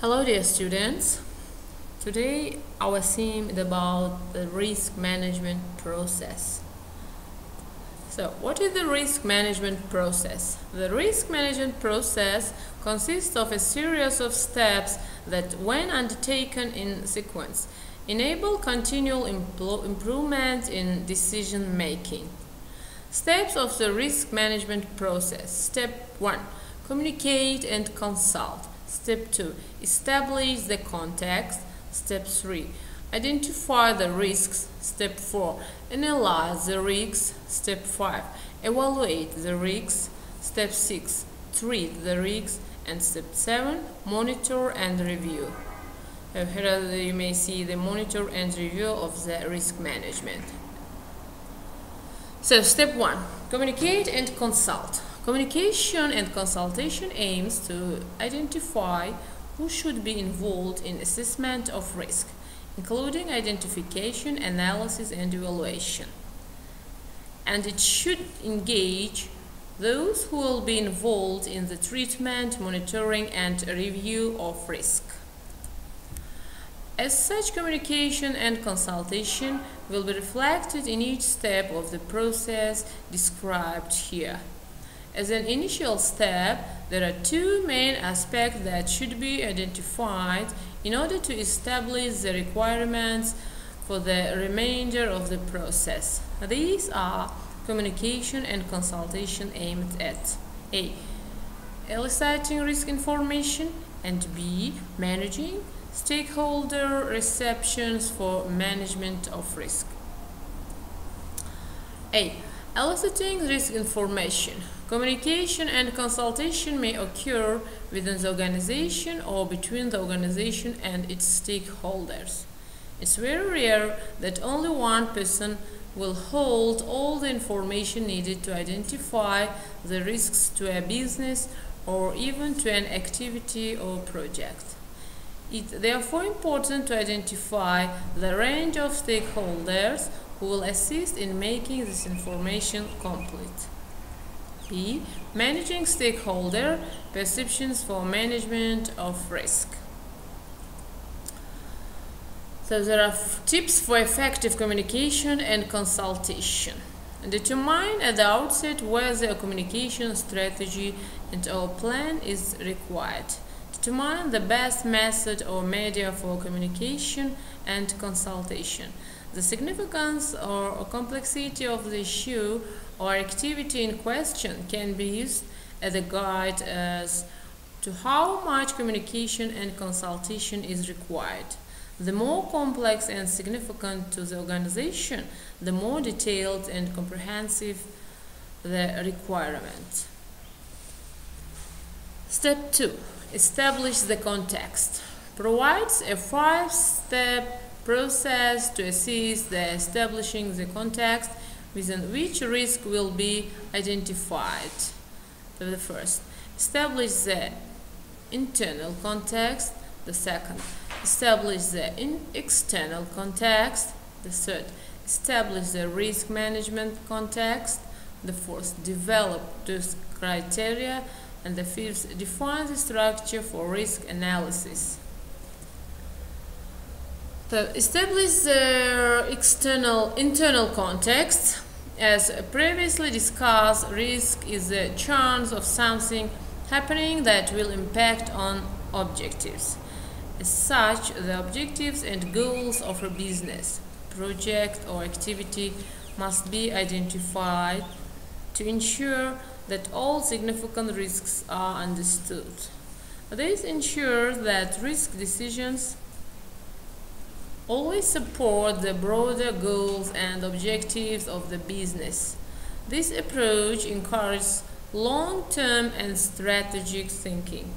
Hello dear students. Today our theme is about the risk management process. So what is the risk management process? The risk management process consists of a series of steps that, when undertaken in sequence, enable continual improvement in decision making. Steps of the risk management process. Step 1. Communicate and consult. Step 2. Establish the context. Step 3. Identify the risks. Step 4. Analyze the risks. Step 5. Evaluate the risks. Step 6. Treat the risks. And step 7. Monitor and review. Here you may see the monitor and review of the risk management. So step 1. Communicate and consult. Communication and consultation aims to identify who should be involved in assessment of risk, including identification, analysis, and evaluation. And it should engage those who will be involved in the treatment, monitoring, and review of risk. As such, communication and consultation will be reflected in each step of the process described here. As an initial step, there are two main aspects that should be identified in order to establish the requirements for the remainder of the process. These are communication and consultation aimed at A. Eliciting risk information, and B. Managing stakeholder receptions for management of risk. A. Eliciting risk information. Communication and consultation may occur within the organization or between the organization and its stakeholders. It's very rare that only one person will hold all the information needed to identify the risks to a business or even to an activity or project. It's therefore important to identify the range of stakeholders who will assist in making this information complete. B. Managing stakeholder perceptions for management of risk. So there are tips for effective communication and consultation. Determine at the outset whether a communication strategy and/or plan is required. Determine the best method or media for communication and consultation. The significance or complexity of the issue or activity in question can be used as a guide as to how much communication and consultation is required. The more complex and significant to the organization, the more detailed and comprehensive the requirement. Step 2. Establish the context. Provides a 5-step process to assist the establishing the context within which risk will be identified. So the first, establish the internal context. The second, establish the external context. The third, establish the risk management context. The fourth, develop those criteria. And the fifth, define the structure for risk analysis. So establish the internal context. As previously discussed, risk is the chance of something happening that will impact on objectives. As such, the objectives and goals of a business, project, or activity must be identified to ensure that all significant risks are understood. This ensures that risk decisions always support the broader goals and objectives of the business. This approach encourages long-term and strategic thinking.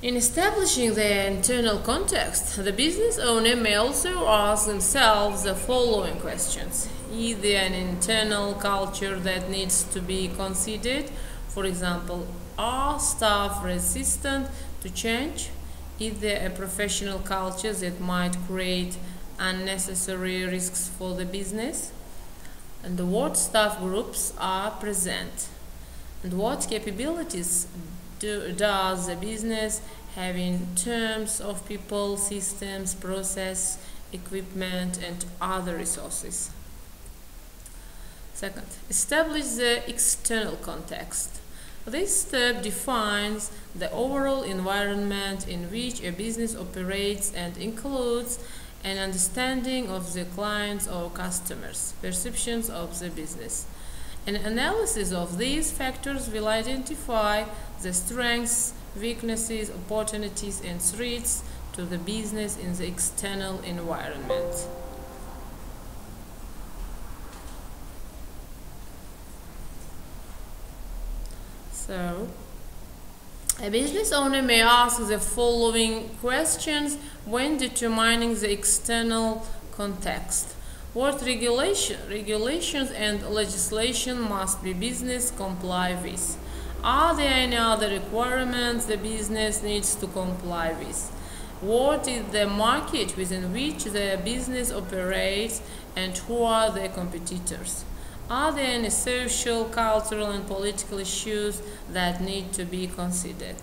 In establishing the internal context, the business owner may also ask themselves the following questions. Is there an internal culture that needs to be considered? For example, are staff resistant to change? Is there a professional culture that might create unnecessary risks for the business? And what staff groups are present? And what capabilities does the business have in terms of people, systems, process, equipment, and other resources. Second, establish the external context. This step defines the overall environment in which a business operates and includes an understanding of the clients or customers' perceptions of the business. An analysis of these factors will identify the strengths, weaknesses, opportunities, and threats to the business in the external environment. So, a business owner may ask the following questions when determining the external context. What regulations and legislation must the business comply with? Are there any other requirements the business needs to comply with? What is the market within which the business operates, and who are their competitors? Are there any social, cultural, and political issues that need to be considered?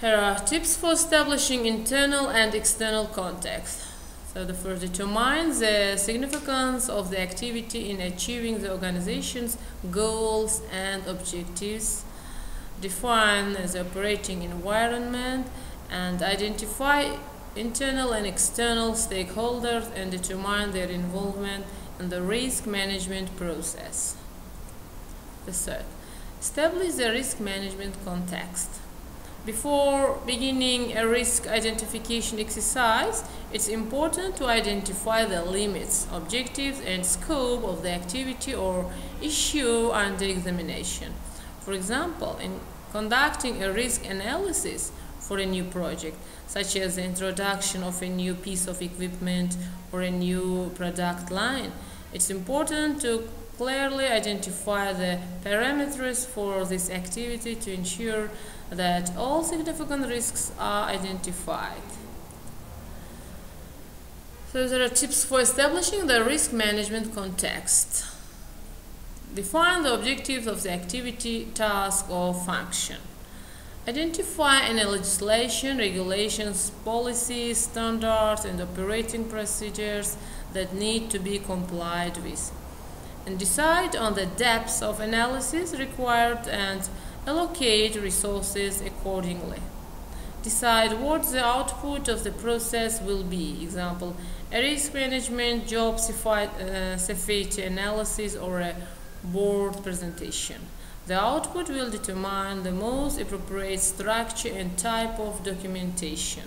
Here are tips for establishing internal and external context. So the first, determine the significance of the activity in achieving the organization's goals and objectives. Define the operating environment and identify internal and external stakeholders and determine their involvement in the risk management process. The third, establish the risk management context. Before beginning a risk identification exercise, it's important to identify the limits, objectives, and scope of the activity or issue under examination. For example, in conducting a risk analysis for a new project, such as the introduction of a new piece of equipment or a new product line, it's important to clearly identify the parameters for this activity to ensure that all significant risks are identified. So there are tips for establishing the risk management context. Define the objectives of the activity, task, or function. Identify any legislation, regulations, policies, standards, and operating procedures that need to be complied with. And decide on the depths of analysis required and allocate resources accordingly. Decide what the output of the process will be. Example, a risk management job safety analysis or a board presentation. The output will determine the most appropriate structure and type of documentation.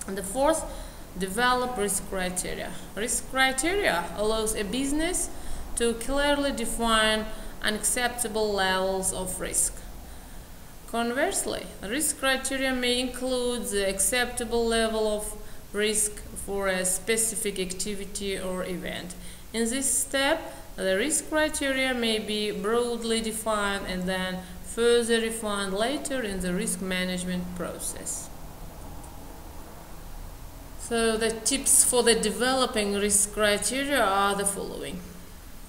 And the fourth, develop risk criteria. Risk criteria allows a business to clearly define unacceptable levels of risk. Conversely, risk criteria may include the acceptable level of risk for a specific activity or event. In this step, the risk criteria may be broadly defined and then further refined later in the risk management process. So the tips for the developing risk criteria are the following.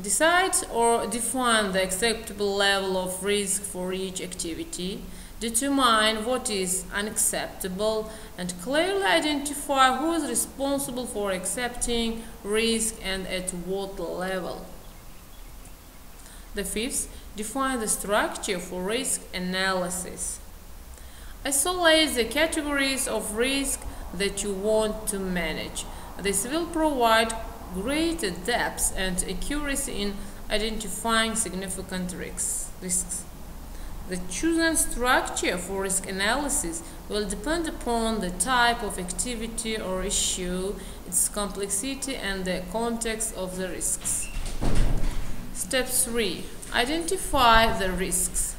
Decide or define the acceptable level of risk for each activity. Determine what is unacceptable and clearly identify who is responsible for accepting risk and at what level. The fifth, define the structure for risk analysis. Isolate the categories of risk that you want to manage. This will provide greater depth and accuracy in identifying significant risks. The chosen structure for risk analysis will depend upon the type of activity or issue, its complexity, and the context of the risks. Step 3. Identify the risks.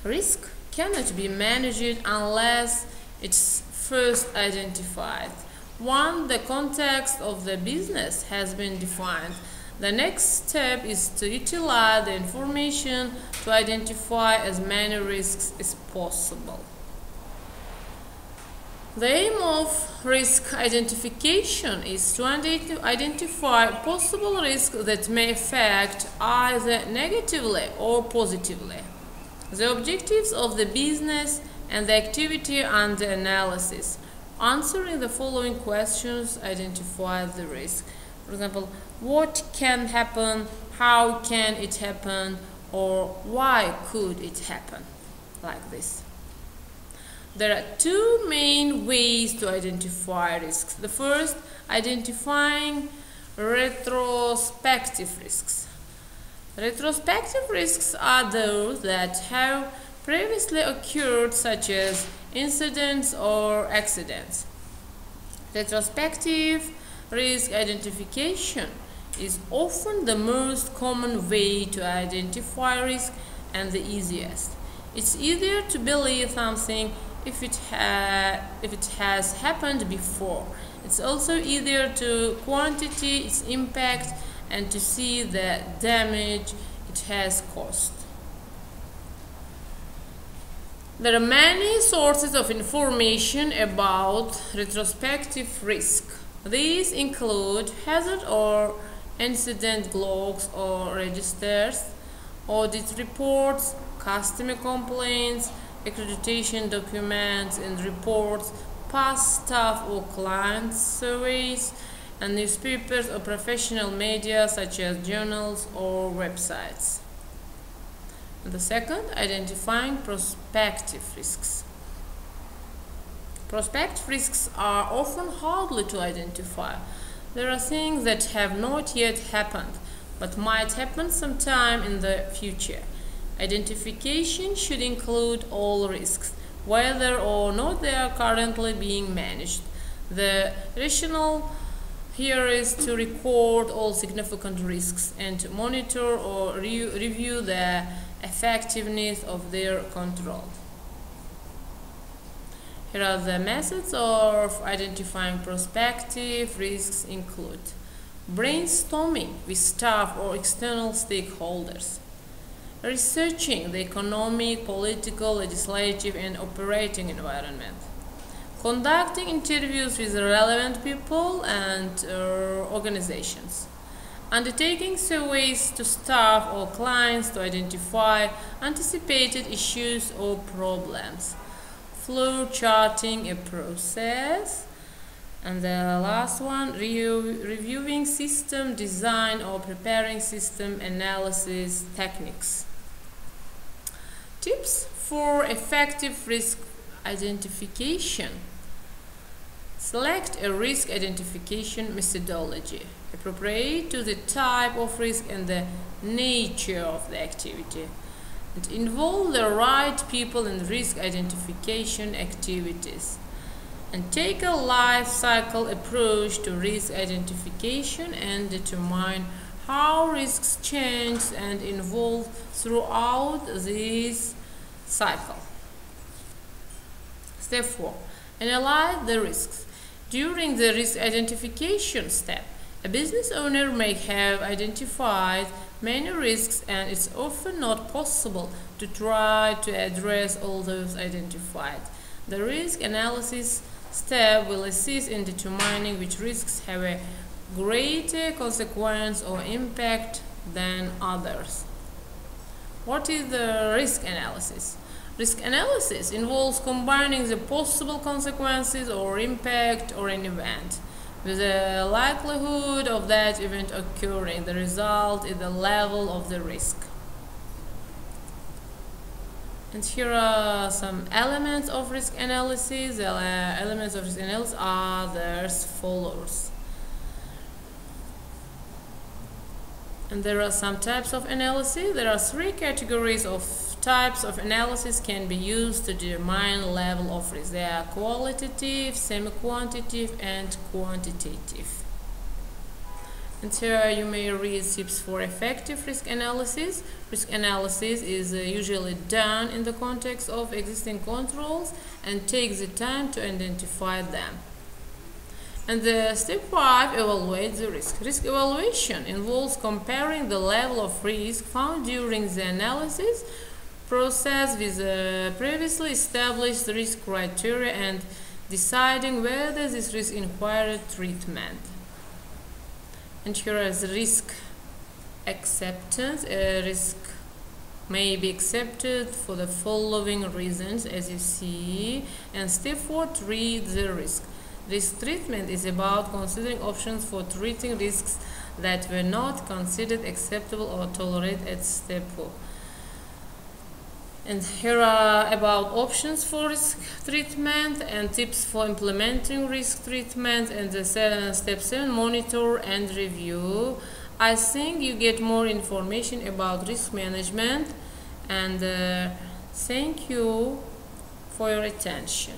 Risk cannot be managed unless it's first identified. Once the context of the business has been defined, the next step is to utilize the information to identify as many risks as possible. The aim of risk identification is to identify possible risks that may affect either negatively or positively the objectives of the business and the activity under analysis. Answering the following questions identify the risk. For example, what can happen, how can it happen, or why could it happen, like this. There are two main ways to identify risks. The first, identifying retrospective risks. Retrospective risks are those that have previously occurred, such as incidents or accidents. Retrospective risk identification is often the most common way to identify risk and the easiest. It's easier to believe something if it has happened before. It's also easier to quantitate its impact and to see the damage it has caused. There are many sources of information about retrospective risk. These include hazard or incident logs or registers, audit reports, customer complaints, accreditation documents and reports, past staff or client surveys, and newspapers or professional media such as journals or websites. And the second, identifying prospective risks. Prospective risks are often hardly to identify. There are things that have not yet happened, but might happen sometime in the future. Identification should include all risks, whether or not they are currently being managed. The rationale here is to record all significant risks and to monitor or review the effectiveness of their control. Here are the methods of identifying prospective risks include brainstorming with staff or external stakeholders, researching the economic, political, legislative, and operating environment, conducting interviews with relevant people and organizations, undertaking surveys to staff or clients to identify anticipated issues or problems, flow charting a process, and the last one, reviewing system design or preparing system analysis techniques. Tips for effective risk identification. Select a risk identification methodology appropriate to the type of risk and the nature of the activity, and involve the right people in risk identification activities, and take a life cycle approach to risk identification and determine how risks change and evolve throughout this cycle. Step 4. Analyze the risks. During the risk identification step, a business owner may have identified many risks, and it's often not possible to try to address all those identified. The risk analysis step will assist in determining which risks have a greater consequence or impact than others. What is the risk analysis? Risk analysis involves combining the possible consequences or impact of an event with the likelihood of that event occurring. The result is the level of the risk. And here are some elements of risk analysis. The elements of risk analysis are as follows. And there are some types of analysis. There are 3 categories of types of analysis can be used to determine level of risk. They are qualitative, semi-quantitative, and quantitative. And here you may read tips for effective risk analysis. Risk analysis is usually done in the context of existing controls and takes the time to identify them. And the step 5, evaluate the risk. Risk evaluation involves comparing the level of risk found during the analysis process with previously established risk criteria and deciding whether this risk requires treatment. And here is risk acceptance. A risk may be accepted for the following reasons, as you see. And step 4, treat the risk. Risk treatment is about considering options for treating risks that were not considered acceptable or tolerated at step 4. And here are about options for risk treatment and tips for implementing risk treatment. And the step 7, monitor and review. I think you get more information about risk management, and thank you for your attention.